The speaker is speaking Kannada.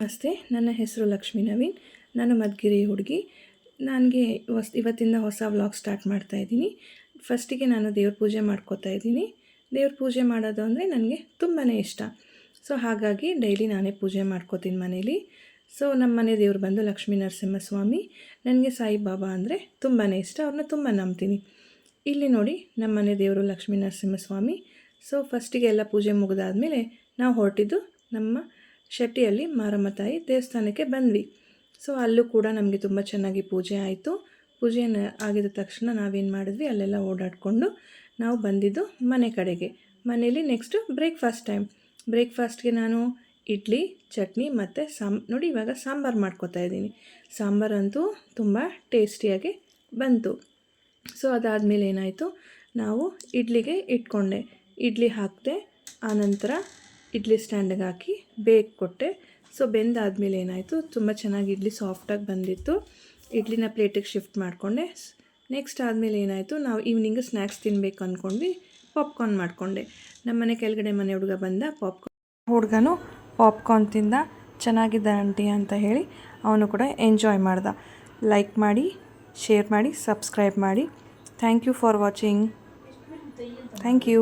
ನಮಸ್ತೆ, ನನ್ನ ಹೆಸರು ಲಕ್ಷ್ಮೀ ನವೀನ್. ನಾನು ಮಧುಗಿರಿ ಹುಡುಗಿ. ನನಗೆ ಇವತ್ತಿಂದ ಹೊಸ ವ್ಲಾಗ್ ಸ್ಟಾರ್ಟ್ ಮಾಡ್ತಾಯಿದ್ದೀನಿ. ಫಸ್ಟಿಗೆ ನಾನು ದೇವ್ರ ಪೂಜೆ ಮಾಡ್ಕೋತಾ ಇದ್ದೀನಿ. ದೇವ್ರ ಪೂಜೆ ಮಾಡೋದು ಅಂದರೆ ನನಗೆ ತುಂಬಾ ಇಷ್ಟ. ಸೊ ಹಾಗಾಗಿ ಡೈಲಿ ನಾನೇ ಪೂಜೆ ಮಾಡ್ಕೋತೀನಿ ಮನೇಲಿ. ಸೊ ನಮ್ಮ ಮನೆ ದೇವ್ರು ಬಂದು ಲಕ್ಷ್ಮೀ ನರಸಿಂಹಸ್ವಾಮಿ. ನನಗೆ ಸಾಯಿಬಾಬಾ ಅಂದರೆ ತುಂಬಾ ಇಷ್ಟ, ಅವ್ರನ್ನ ತುಂಬ ನಂಬ್ತೀನಿ. ಇಲ್ಲಿ ನೋಡಿ ನಮ್ಮ ಮನೆ ದೇವರು ಲಕ್ಷ್ಮೀ ನರಸಿಂಹಸ್ವಾಮಿ. ಸೊ ಫಸ್ಟಿಗೆ ಎಲ್ಲ ಪೂಜೆ ಮುಗಿದಾದ್ಮೇಲೆ ನಾವು ಹೊರಟಿದ್ದು ನಮ್ಮ ಶೆಟ್ಟಿಯಲ್ಲಿ ಮಾರಮ್ಮ ತಾಯಿ ದೇವಸ್ಥಾನಕ್ಕೆ ಬಂದ್ವಿ. ಸೊ ಅಲ್ಲೂ ಕೂಡ ನಮಗೆ ತುಂಬ ಚೆನ್ನಾಗಿ ಪೂಜೆ ಆಯಿತು. ಪೂಜೆ ಆಗಿದ ತಕ್ಷಣ ನಾವೇನು ಮಾಡಿದ್ವಿ, ಅಲ್ಲೆಲ್ಲ ಓಡಾಡಿಕೊಂಡು ನಾವು ಬಂದಿದ್ದು ಮನೆ ಕಡೆಗೆ. ಮನೇಲಿ ನೆಕ್ಸ್ಟು ಬ್ರೇಕ್ಫಾಸ್ಟ್ಗೆ ನಾನು ಇಡ್ಲಿ, ಚಟ್ನಿ ಮತ್ತು ನೋಡಿ ಇವಾಗ ಸಾಂಬಾರು ಮಾಡ್ಕೋತಾ ಇದ್ದೀನಿ. ಸಾಂಬಾರಂತೂ ತುಂಬ ಟೇಸ್ಟಿಯಾಗಿ ಬಂತು. ಸೊ ಅದಾದಮೇಲೆ ಏನಾಯಿತು, ನಾವು ಇಡ್ಲಿಗೆ ಇಟ್ಕೊಂಡೆ. ಇಡ್ಲಿ ಹಾಕಿದೆ, ಆನಂತರ ಇಡ್ಲಿ ಸ್ಟ್ಯಾಂಡಿಗೆ ಹಾಕಿ ಬೇಕ್ ಕೊಟ್ಟೆ. ಸೊ ಬೆಂದಾದಮೇಲೆ ಏನಾಯಿತು, ತುಂಬ ಚೆನ್ನಾಗಿ ಇಡ್ಲಿ ಸಾಫ್ಟಾಗಿ ಬಂದಿತ್ತು. ಇಡ್ಲಿನ ಪ್ಲೇಟಿಗೆ ಶಿಫ್ಟ್ ಮಾಡಿಕೊಂಡೆ. ನೆಕ್ಸ್ಟ್ ಆದಮೇಲೆ ಏನಾಯಿತು, ನಾವು ಈವ್ನಿಂಗ್ ಸ್ನ್ಯಾಕ್ಸ್ ತಿನ್ನಬೇಕು ಅಂದ್ಕೊಂಡ್ವಿ. ಪಾಪ್ಕಾರ್ನ್ ಮಾಡಿಕೊಂಡೆ. ನಮ್ಮನೆ ಕೆಳಗಡೆ ಮನೆ ಹುಡುಗ ಬಂದ. ಹುಡುಗನು ಪಾಪ್ಕಾರ್ನ್ ತಿಂದ. ಚೆನ್ನಾಗಿದೆ ಆಂಟಿ ಅಂತ ಹೇಳಿ ಅವನು ಕೂಡ ಎಂಜಾಯ್ ಮಾಡ್ದ. ಲೈಕ್ ಮಾಡಿ, ಶೇರ್ ಮಾಡಿ, ಸಬ್ಸ್ಕ್ರೈಬ್ ಮಾಡಿ. Thank you for watching. Thank you.